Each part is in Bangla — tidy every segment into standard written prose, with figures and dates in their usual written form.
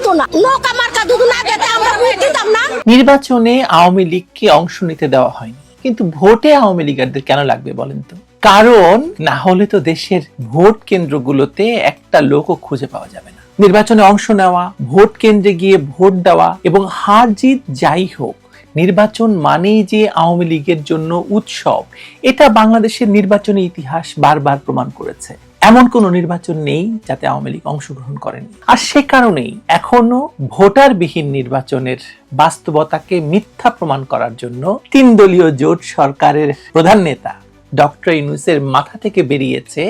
দিত না, নৌকা মার্কা যদি না দিতে আমরা ভোট দিতাম না। নির্বাচনে আওয়ামী লীগকে অংশ নিতে দেওয়া হয়নি, কিন্তু ভোটে আওয়ামী লীগারদের কেন লাগবে বলেন তো? কারণ না হলে তো দেশের ভোট কেন্দ্রগুলোতে একটা লোকও খুঁজে পাওয়া যাবে না। নির্বাচনে অংশ নেওয়া, ভোট কেন্দ্রে গিয়ে ভোট দেওয়া এবং হার জিত যাই হোক, নির্বাচন মানেই যে আওয়ামী লীগের জন্য উৎসব, এটা বাংলাদেশের নির্বাচনী ইতিহাস বারবার প্রমাণ করেছে। এমন কোন নির্বাচন নেই যাতে আওয়ামী লীগ অংশগ্রহণ করেনি। আর সে কারণেই এখনো ভোটারবিহীন নির্বাচনের বাস্তবতাকে মিথ্যা প্রমাণ করার জন্য 3 দলীয় জোট সরকারের প্রধান নেতা ডক্টর ইউনূসের মাথা থেকে বেরিয়েছে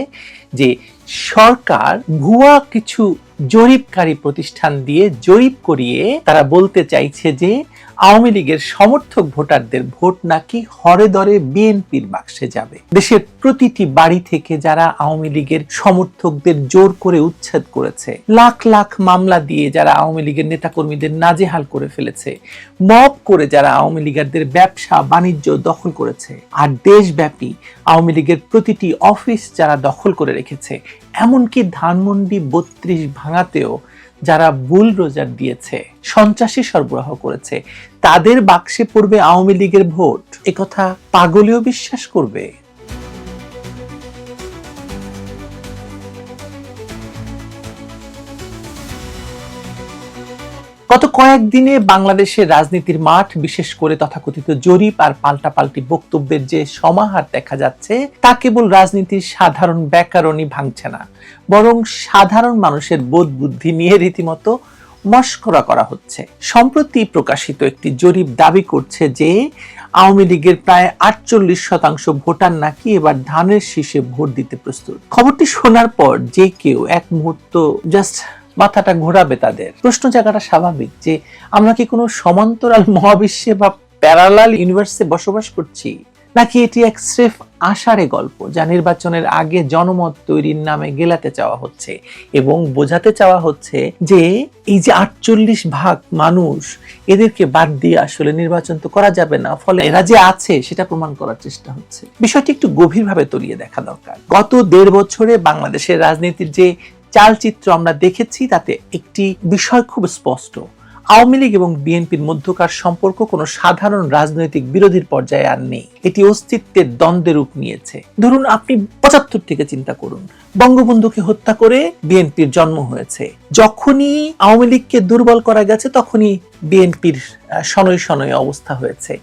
যে সরকার ভুয়া কিছু জরিপকারী প্রতিষ্ঠান দিয়ে জরিপ করিয়ে তারা বলতে চাইছে যে আওয়ামী লীগের সমর্থক ভোটারদের ভোট নাকি হরে দরে বিএনপির বাক্সে যাবে। দেশের প্রতিটি বাড়ি থেকে যারা আওয়ামী লীগের সমর্থকদের জোর করে উচ্ছেদ করেছে, লাখ লাখ মামলা দিয়ে যারা আওয়ামী লীগের নেতাকর্মীদের নাজেহাল করে ফেলেছে, মব করে যারা আওয়ামী লীগারদের ব্যবসা বাণিজ্য দখল করেছে, আর দেশব্যাপী আওয়ামী লীগের প্রতিটি অফিস যারা দখল করে রেখেছে, এমনকি ধানমন্ডি 32 ভাঙাতেও যারা বুলডোজার দিয়েছে, সন্ত্রাসী সরবরাহ করেছে, তাদের বাক্সে পড়বে আওয়ামী লীগের ভোট, একথা পাগলেও বিশ্বাস করবে? গত কয়েকদিনে বাংলাদেশের রাজনীতির মাঠ, বিশেষ করে তথাকথিত জরিপ আর পাল্টাপাল্টি বক্তব্যের যে সমাহার দেখা যাচ্ছে, তা কেবল রাজনীতির সাধারণ ব্যাকরণই ভাঙছে না, বরং সাধারণ মানুষের বোধ বুদ্ধি নিয়ে রীতিমতো মস্করা করা হচ্ছে। সম্প্রতি প্রকাশিত একটি জরিপ দাবি করছে যে আওয়ামী লীগের প্রায় 48% ভোটার নাকি এবার ধানের শীষে ভোট দিতে প্রস্তুত। খবরটি শোনার পর যে কেউ এক মুহূর্ত জাস্ট মাথাটা ঘোরাবে তাদের। প্রশ্ন জায়গাটা স্বাভাবিক যে আমরা কি কোনো সমান্তরাল মহাবিশ্বে বা প্যারালাল ইউনিভার্সে বসবাস করছি, নাকি এটি এক স্রেফ আষাঢ়ে গল্প যা নির্বাচনের আগে জনমত তৈরির নামে গেলাতে চাওয়া হচ্ছে এবং বোঝাতে চাওয়া হচ্ছে যে এই যে 48% মানুষ, এদেরকে বাদ দিয়ে আসলে নির্বাচন তো করা যাবে না, ফলে এরা যে আছে সেটা প্রমাণ করার চেষ্টা হচ্ছে। বিষয়টি একটু গভীরভাবে তলিয়ে দেখা দরকার। গত 1.5 বছরে বাংলাদেশের রাজনীতির যে চালচিত্র আমরা দেখেছি, তাতে একটি বিষয় খুব স্পষ্ট: আওয়ামী লীগ এবং বিএনপির মধ্যকার সম্পর্ক কোনো সাধারণ রাজনৈতিক বিরোধীর পর্যায়ে আর নেই, এটি অস্তিত্বের দ্বন্দ্বের রূপ নিয়েছে। ধরুন আপনি 75 থেকে চিন্তা করুন, বঙ্গবন্ধুকে হত্যা করে বিএনপির জন্ম হয়েছে। যখনই আওয়ামী লীগকে দুর্বল করা গেছে, তখনই বিএনপির শনৈ শনৈ অবস্থা হয়েছে।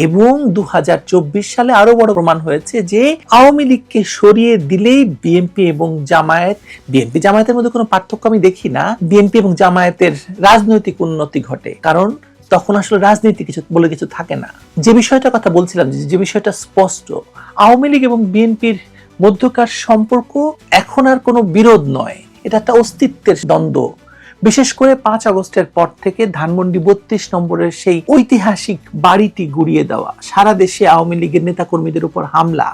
এবং 2024 সালে আরো বড় প্রমাণ হয়েছে যে আওয়ামী লীগকে সরিয়ে দিলেই বিএনপি এবং জামায়াতের মধ্যে কোনো পার্থক্য আমি দেখি না। বিএনপি এবং জামায়াতের রাজনৈতিক উন্নতি ঘটে, কারণ তখন আসলে রাজনীতি কিছু বলে কিছু থাকে না। যে বিষয়টার কথা বলছিলাম, যে বিষয়টা স্পষ্ট, আওয়ামী লীগ এবং বিএনপির মধ্যকার সম্পর্ক এখন আর কোনো বিরোধ নয়, এটা একটা অস্তিত্বের দ্বন্দ্ব। বিশেষ করে 5 আগস্টের পর থেকে ধানমন্ডি 32 নম্বরের সেই ঐতিহাসিক বাড়িটি গুড়িয়ে দেওয়া, সারা দেশে আওয়ামী লীগের নেতাকর্মীদের উপর হামলা,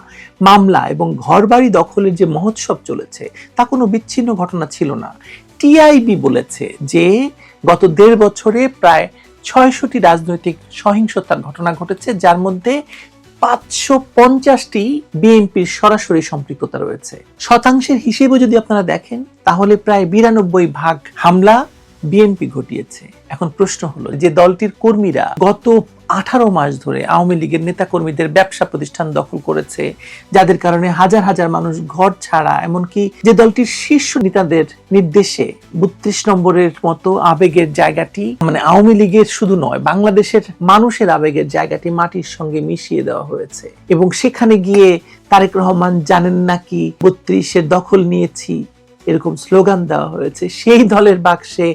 মামলা এবং ঘরবাড়ি দখলের যে মহোৎসব চলেছে, তা কোনো বিচ্ছিন্ন ঘটনা ছিল না। টিআইবি বলেছে যে গত 1.5 বছরে প্রায় 600টি রাজনৈতিক সহিংসতার ঘটনা ঘটেছে, যার মধ্যে 550টি বিএনপির সরাসরি সম্পৃক্ততা রয়েছে। শতাংশের হিসেবে যদি আপনারা দেখেন, তাহলে প্রায় 92% হামলা বিএনপি ঘটিয়েছে। এখন প্রশ্ন হলো যে দলটির কর্মীরা গত 18 মাস ধরে আওয়ামী লীগের নেতাকর্মীদের ব্যবসা প্রতিষ্ঠান দখল করেছে, যাদের কারণে হাজার হাজার মানুষ ঘর ছাড়া, এমনকি যে দলটির শীর্ষ নেতাদের নির্দেশে 32 নম্বরের মতো আবেগের জায়গাটি, মানে আওয়ামী লীগের শুধু নয়, বাংলাদেশের মানুষের আবেগের জায়গাটি মাটির সঙ্গে মিশিয়ে দেওয়া হয়েছে। এবং সেখানে গিয়ে তারেক রহমান জানেন নাকি 32-এর দখল নিয়েছি, এরকম স্লোগান দেওয়া হয়েছে। সেই দলের বাক্সে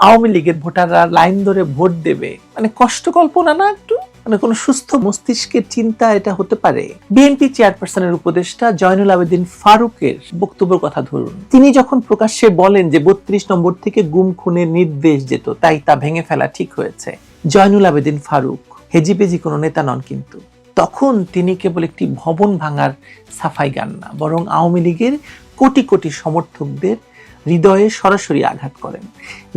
আওয়ামী লীগের ভোটাররা লাইন ধরে ভোট দেবে, মানে কষ্ট কল্পনা না একটু? মানে কোন সুস্থ মস্তিষ্কের চিন্তা এটা হতে পারে? বিএনপি চেয়ারপারসনের উপদেষ্টা জয়নুল আবেদিন ফারুকের বক্তব্যের কথা ধরুন। তিনি যখন প্রকাশ্যে বলেন যে 32 নম্বর থেকে গুম খুনের নির্দেশ যেত, তাই তা ভেঙে ফেলা ঠিক হয়েছে। জয়নুল আবেদিন ফারুক হেজিপেজি কোনো নেতা নন, কিন্তু তখন তিনি কেবল একটি ভবন ভাঙার সাফাই গান না, বরং আওয়ামী লীগের কোটি কোটি সমর্থকদের হৃদয়ে সরাসরি আঘাত করেন।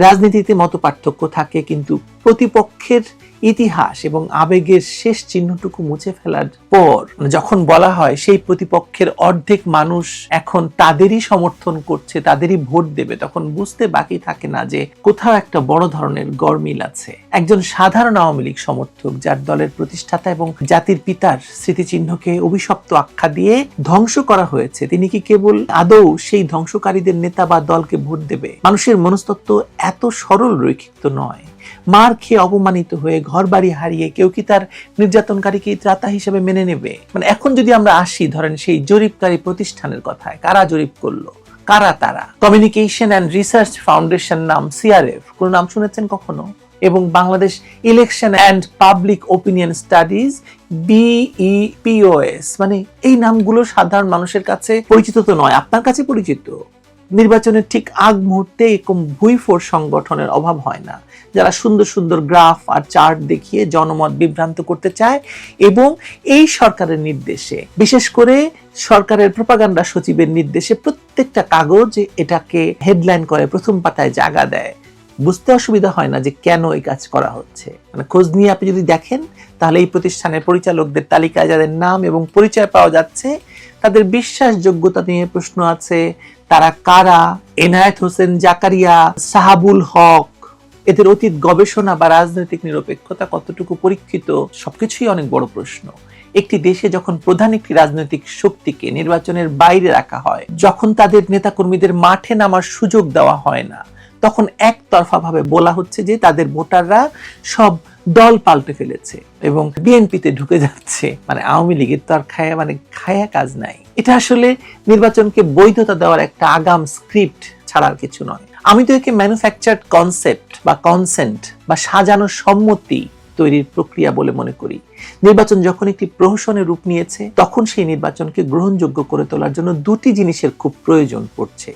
রাজনীতিতে মতপার্থক্য থাকে, কিন্তু প্রতিপক্ষের ইতিহাস এবং আবেগের শেষ চিহ্নটুকু মুছে ফেলার পর যখন বলা হয় সেই প্রতিপক্ষের অর্ধেক মানুষ এখন তাদেরই সমর্থন করছে, তাদেরই ভোট দেবে, তখন বুঝতে বাকি থাকে না যে কোথাও একটা বড় ধরনের গরমিল আছে। একজন সাধারণ আওয়ামী লীগ সমর্থক, যার দলের প্রতিষ্ঠাতা এবং জাতির পিতার স্মৃতিচিহ্নকে অভিশপ্ত আখ্যা দিয়ে ধ্বংস করা হয়েছে, তিনি কি কেবল আদৌ সেই ধ্বংসকারীদের নেতা বা দলকে ভোট দেবে? মানুষের মনস্তত্ত্ব এত সরল রৈখিক তো নয়। মার খেয়ে অপমানিত হয়ে ঘর বাড়ি হারিয়ে কেউ কি তার নির্যাতনকারীকে ত্রাতা হিসেবে মেনে নেবে? এখন যদি আমরা আসি ধরেন সেই জরিপকারী প্রতিষ্ঠানের কথায়, কারা জরিপ করলো, কারা তারা? কমিউনিকেশন অ্যান্ড রিসার্চ ফাউন্ডেশন নাম, সিআরএফ, কোন নাম শুনেছেন কখনো? এবং Bangladesh election and public opinion studies, BEPOS, এই নামগুলো সাধারণ মানুষের কাছে পরিচিত তো নয়, আপনার কাছে পরিচিত। নির্বাচনের ঠিক আগ মুহূর্তে এরকম ভুইফোর সংগঠনের অভাব হয় না, যারা সুন্দর সুন্দর গ্রাফ আর চার্ট দেখিয়ে জনমত বিভ্রান্ত করতে চায় এবং এই সরকারের নির্দেশে, বিশেষ করে সরকারের প্রোপাগান্ডা সচিবের নির্দেশে প্রত্যেকটা কাগজ এটাকে হেডলাইন করে, প্রথম পাতায় জায়গা দেয়। বুঝতে অসুবিধা হয় না যে কেন এই কাজ করা হচ্ছে। খোঁজ নিয়ে আপনি যদি দেখেন তাহলে এই প্রতিষ্ঠানের পরিচালকদের তালিকায় যাদের নাম এবং পরিচয় পাওয়া যাচ্ছে, তাদের বিশ্বাসযোগ্যতা নিয়ে প্রশ্ন আছে। তারা কারা? এনায়েত হোসেন জাকারিয়া, সাহাবুল হক, এদের অতীত গবেষণা বা রাজনৈতিক নিরপেক্ষতা কতটুকু পরীক্ষিত, সবকিছুই অনেক বড় প্রশ্ন। একটি দেশে যখন প্রধান একটি রাজনৈতিক শক্তিকে নির্বাচনের বাইরে রাখা হয়, যখন তাদের নেতাকর্মীদের মাঠে নামার সুযোগ দেওয়া হয় না, তখন একতরফা ভাবে বলা হচ্ছে যে তাদের ভোটাররা সব দল পাল্টে ফেলেছে এবং বিএনপিতে ঢুকে যাচ্ছে। আওয়ামী লীগের তো আর খায়া কাজ নাই। এটা আসলে নির্বাচনকে বৈধতা দেওয়ার একটা আগাম স্ক্রিপ্ট ছাড়ার কিছু নয়। আমি তো একে ম্যানুফ্যাকচার্ড কনসেপ্ট বা কনসেন্ট বা সাজানো সম্মতি তৈরির প্রক্রিয়া বলে মনে করি। নির্বাচন যখন একটি প্রহসনের রূপ নিয়েছে, তখন সেই নির্বাচনকে গ্রহণযোগ্য করে তোলার জন্য দুটি জিনিসের খুব প্রয়োজন পড়ছে।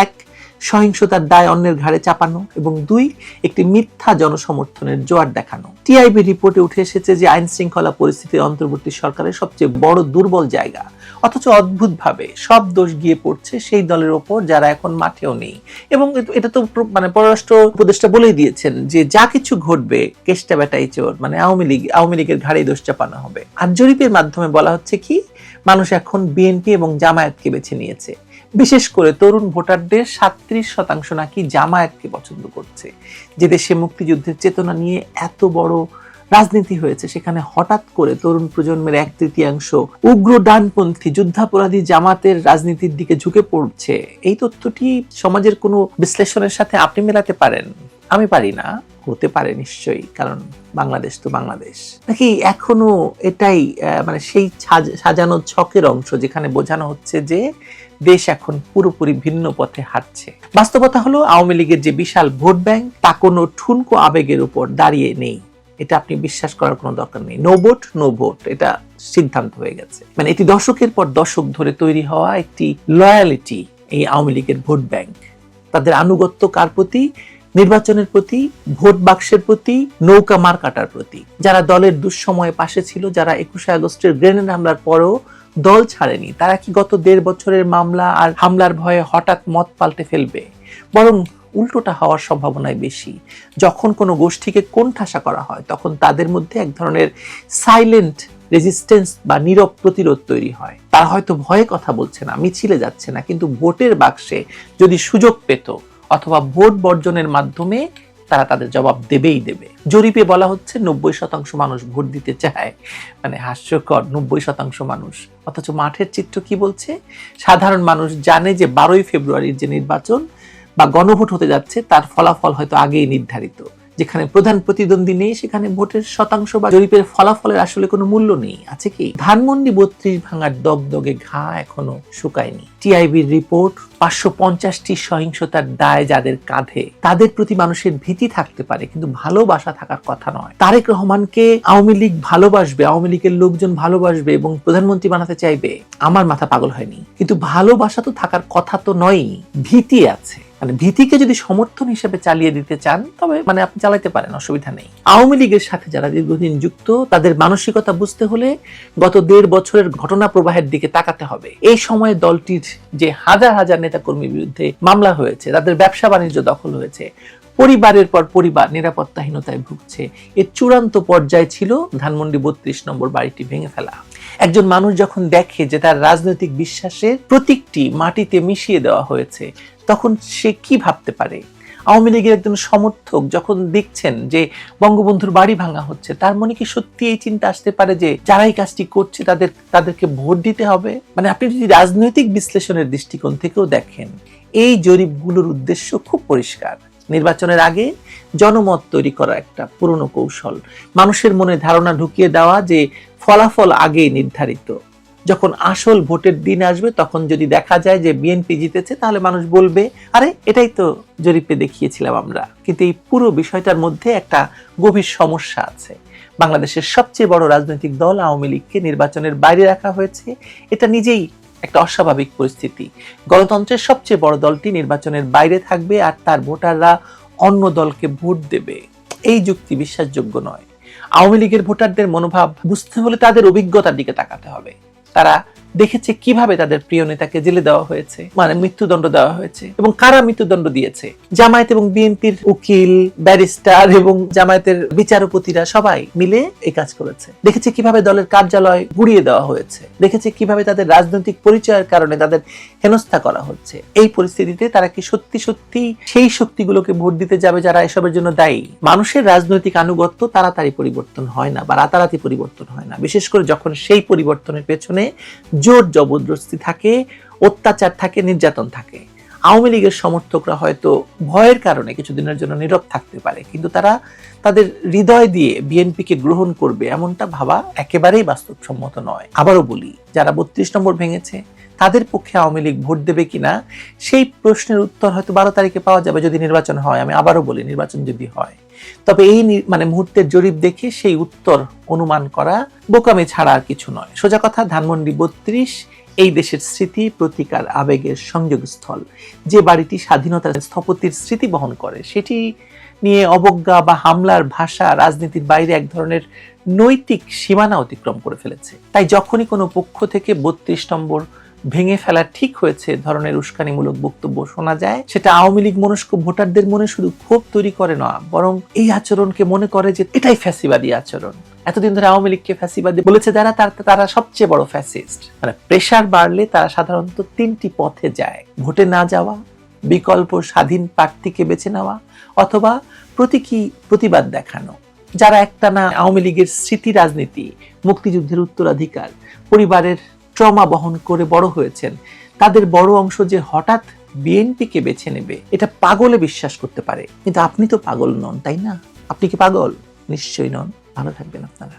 এক, সহিংসতার দায় অন্যের ঘাড়ে চাপানো, এবং দুই, একটি মিথ্যা জনসমর্থনের জোয়ার দেখানো। টিআইবি রিপোর্টে উঠে এসেছে যে আইন শৃঙ্খলা পরিস্থিতি অন্তর্বর্তী সরকারের সবচেয়ে বড় দুর্বল জায়গা, অথচ অদ্ভুতভাবে সব দোষ গিয়ে পড়ছে সেই দলের ওপর যারা এখন মাঠেও নেই। এবং এটা তো পররাষ্ট্র উপদেষ্টা বলেই দিয়েছেন যে যা কিছু ঘটবে কেষ্টা বেটাই চোর, আওয়ামী লীগের ঘাড়েই দোষ চাপানো হবে। আর জরিপের মাধ্যমে বলা হচ্ছে কি, মানুষ এখন বিএনপি এবং জামায়াতকে বেছে নিয়েছে। বিশেষ করে তরুণ ভোটারদের 37% নাকি জামায়াতকে পছন্দ করছে। যে দেশে মুক্তিযুদ্ধের চেতনা নিয়ে এত বড় রাজনীতি হয়েছে, সেখানে হঠাৎ করে তরুণ প্রজন্মের 1/3 উগ্র ডানপন্থী যুদ্ধাপরাধী জামাতের রাজনীতির দিকে ঝুঁকে পড়ছে। এই তথ্যটি সমাজের কোনো বিশ্লেষণের সাথে আপনি মেলাতে পারেন? আমি পারি না। হতে পারে নিশ্চয়ই, কারণ বাংলাদেশ তো বাংলাদেশ। নাকি এখনো এটাই সেই সাজানো ছকের অংশ, যেখানে বোঝানো হচ্ছে যে দেশ এখন পুরোপুরি ভিন্ন পথে হাঁটছে? বাস্তবতা হলো, আওয়ামী লীগের যে বিশাল ভোট ব্যাংক, তা কোনো ঠুনকো আবেগের উপর দাঁড়িয়ে নেই। এটা আপনি বিশ্বাস করার কোনো দরকার নেই। নো ভোট নো ভোট, এটা সিদ্ধান্ত হয়ে গেছে। এটি দশকের পর দশক ধরে তৈরি হওয়া একটি লয়ালিটি, এই আওয়ামী লীগের ভোট ব্যাংক। তাদের আনুগত্য কার প্রতি? নির্বাচনের প্রতি, ভোট বাক্সের প্রতি, নৌকা মার্কাটার প্রতি। যারা দলের দুঃসময়ে পাশে ছিল, যারা 21শে আগস্টের গ্রেনেড হামলার পরও দল ছাড়েনি, তারা কি গত 1.5 বছরের মামলা আর হামলার ভয়ে হঠাৎ মত পাল্টে ফেলবে? বরং উল্টোটা হওয়ার সম্ভাবনাই বেশি। যখন কোনো গোষ্ঠীকে কোণঠাসা করা হয়, তখন তাদের মধ্যে এক ধরনের সাইলেন্ট রেজিস্ট্যান্স বা নীরব প্রতিরোধ তৈরি হয়। তারা হয়তো ভয়ে কথা বলছে না, মিছিলে যাচ্ছে না, কিন্তু ভোটের বাক্সে যদি সুযোগ পেত অথবা ভোট বর্জনের মাধ্যমে, তারা তাদের জবাব দেবেই দেবে। জরিপে বলা হচ্ছে 90% মানুষ ভোট দিতে চায়। হাস্যকর, 90% মানুষ। অথচ মাঠের চিত্র কি বলছে? সাধারণ মানুষ জানে যে 12ই ফেব্রুয়ারির যে নির্বাচন বা গণভোট হতে যাচ্ছে, তার ফলাফল হয়তো আগেই নির্ধারিত। যেখানে প্রধান প্রতিদ্বন্দ্বী নেই, সেখানে ভোটের শতাংশ বা জরিপের ফলাফলের আসলে কোনো মূল্য নেই। আছে কি? ধানমন্ডি 32 ভাঙার দগদগে ঘা এখনো শুকায়নি। টিআইবির রিপোর্ট, 550টি সহিংসতার দায় যাদের কাঁধে, তাদের প্রতি মানুষের ভীতি থাকতে পারে, কিন্তু ভালোবাসা থাকার কথা নয়। তারেক রহমানকে আওয়ামী লীগ ভালোবাসবে, আওয়ামী লীগের লোকজন ভালোবাসবে এবং প্রধানমন্ত্রী বানাতে চাইবে, আমার মাথা পাগল হয়নি। কিন্তু ভালোবাসা তো থাকার কথা তো নয়, ভীতি আছে। মানে ভীতিকে যদি সমর্থন হিসেবে চালিয়ে দিতে চান তবে মানে আপনি চালাতে পারেন, অসুবিধা নেই। আওয়ামী লীগের সাথে যারা দীর্ঘদিন যুক্ত তাদের মানসিকতা বুঝতে হলে গত 1.5 বছরের ঘটনা প্রবাহের দিকে তাকাতে হবে। এই সময়ে দলটির যে হাজার হাজার নেতাকর্মীর বিরুদ্ধে মামলা হয়েছে, তাদের ব্যবসা বাণিজ্য দখল হয়েছে, পরিবারের পর পরিবার নিরাপত্তাহীনতায় ভুগছে, এর চূড়ান্ত পর্যায়ে ছিল ধানমন্ডি 32 নম্বর বাড়িটি ভেঙে ফেলা। একজন মানুষ যখন দেখে যে তার রাজনৈতিক বিশ্বাসের প্রতীকটি মাটিতে মিশিয়ে দেওয়া হয়েছে, তখন সে কি ভাবতে পারে? আওয়ামী লীগের একজন সমর্থক যখন দেখছেন যে বঙ্গবন্ধুর বাড়ি ভাঙা হচ্ছে, তার মনে কি সত্যি এই চিন্তা আসতে পারে যে যারা এই কাজটি করছে তাদেরকে ভোট দিতে হবে? মানে আপনি যদি রাজনৈতিক বিশ্লেষণের দৃষ্টিকোণ থেকেও দেখেন, এই জরিপগুলোর উদ্দেশ্য খুব পরিষ্কার। নির্বাচনের আগে জনমত তৈরি করা একটা পুরনো কৌশল, মানুষের মনে ধারণা ঢুকিয়ে দেওয়া যে ফলাফল আগেই নির্ধারিত। যখন আসল ভোটের দিন আসবে তখন যদি দেখা যায় যে বিএনপি জিতেছে, তাহলে মানুষ বলবে আরে এটাই তো জরিপে দেখিয়েছিলাম আমরা। কিন্তু এই পুরো বিষয়টার মধ্যে একটা গভীর সমস্যা আছে। বাংলাদেশের সবচেয়ে বড় রাজনৈতিক দল আওয়ামী লীগকে নির্বাচনের বাইরে রাখা হয়েছে, এটা নিজেই একটা অস্বাভাবিক পরিস্থিতি। গণতন্ত্রের সবচেয়ে বড় দলটি নির্বাচনের বাইরে থাকবে আর তার ভোটাররা অন্য দলকে ভোট দেবে, এই যুক্তি বিশ্বাসযোগ্য নয়। আওয়ামী লীগের ভোটারদের মনোভাব বুঝতে হলে তাদের অভিজ্ঞতার দিকে তাকাতে হবে। তারা দেখেছে কিভাবে তাদের প্রিয় নেতাকে জেলে দেওয়া হয়েছে, মানে মৃত্যুদণ্ড দেওয়া হয়েছে, এবং কারা মৃত্যুদণ্ড দিয়েছে। জামায়াত এবং বিএনপির উকিল, ব্যারিস্টার এবং জামায়াতের বিচারপতিরা সবাই মিলে এই কাজ করেছে। দেখেছে কিভাবে দলের কার্যালয় গুড়িয়ে দেওয়া হয়েছে, দেখেছে কিভাবে তাদের রাজনৈতিক পরিচয়ের কারণে তাদের হেনস্থা করা হচ্ছে। এই পরিস্থিতিতে তারা কি সত্যি সত্যি সেই শক্তিগুলোকে ভোট দিতে যাবে যারা এসবের জন্য দায়ী? মানুষের রাজনৈতিক আনুগত্য তাড়াতাড়ি পরিবর্তন হয় না বা রাতারাতি পরিবর্তন হয় না, বিশেষ করে যখন সেই পরিবর্তনের পেছনে জোর জবরদস্তি থাকে, অত্যাচার থাকে, নির্যাতন থাকে। আওয়ামী লীগের সমর্থকরা হয়তো ভয়ের কারণে কিছুদিনের জন্য নীরব থাকতে পারে, কিন্তু তারা তাদের হৃদয় দিয়ে বিএনপিকে গ্রহণ করবে এমনটা ভাবা একেবারেই বাস্তবসম্মত নয়। আবারও বলি, যারা 32 নম্বর ভেঙেছে তাদের পক্ষে আওয়ামী লীগ ভোট দেবে কিনা সেই প্রশ্নের উত্তর হয়তো 12 তারিখে পাওয়া যাবে যদি নির্বাচন হয়। আমি আবারও বলি, নির্বাচন যদি হয়, তবে এই মুহূর্তের জরিপ দেখে সেই উত্তর অনুমান করা বোকামি ছাড়া আর কিছু নয়। সোজা কথা, ধানমন্ডি 32 এই দেশের স্মৃতি, প্রতিকার, আবেগের সংযোগস্থল। যে বাড়িটি স্বাধীনতার স্থপতির স্মৃতি বহন করে, সেটি নিয়ে অবজ্ঞা বা হামলার ভাষা রাজনীতির বাইরে এক ধরনের নৈতিক সীমানা অতিক্রম করে ফেলেছে। তাই যখনই কোনো পক্ষ থেকে 32 নম্বর ভেঙে ফেলা ঠিক হয়েছে ধরনের উস্কানিমূলক বক্তব্য শোনা যায়, সেটা আওয়ামী লীগ মনস্ক ভোটারদের মনে শুধু ক্ষোভ তৈরি করে না, বরং এই আচরণকে মনে করে যে এটাই ফ্যাসিবাদী আচরণ। এতদিন ধরে আওয়ামী লীগকে ফ্যাসিবাদী বলেছে যারা, তারা সবচেয়ে বড় ফ্যাসিস্ট। মানে প্রেসার বাড়লে তারা সাধারণত 3টি পথে যায়: ভোটে না যাওয়া, বিকল্প স্বাধীন প্রার্থীকে বেছে নেওয়া, অথবা প্রতীকী প্রতিবাদ দেখানো। যারা একটানা আওয়ামী লীগের স্মৃতি, রাজনীতি, মুক্তিযুদ্ধের উত্তরাধিকার, পরিবারের ট্রমা বহন করে বড় হয়েছেন, তাদের বড় অংশ যে হঠাৎ বিএনপিকে বেছে নেবে, এটা পাগলে বিশ্বাস করতে পারে। কিন্তু আপনি তো পাগল নন, তাই না? আপনি কি পাগল? নিশ্চয়ই নন। ভালো থাকবেন আপনারা।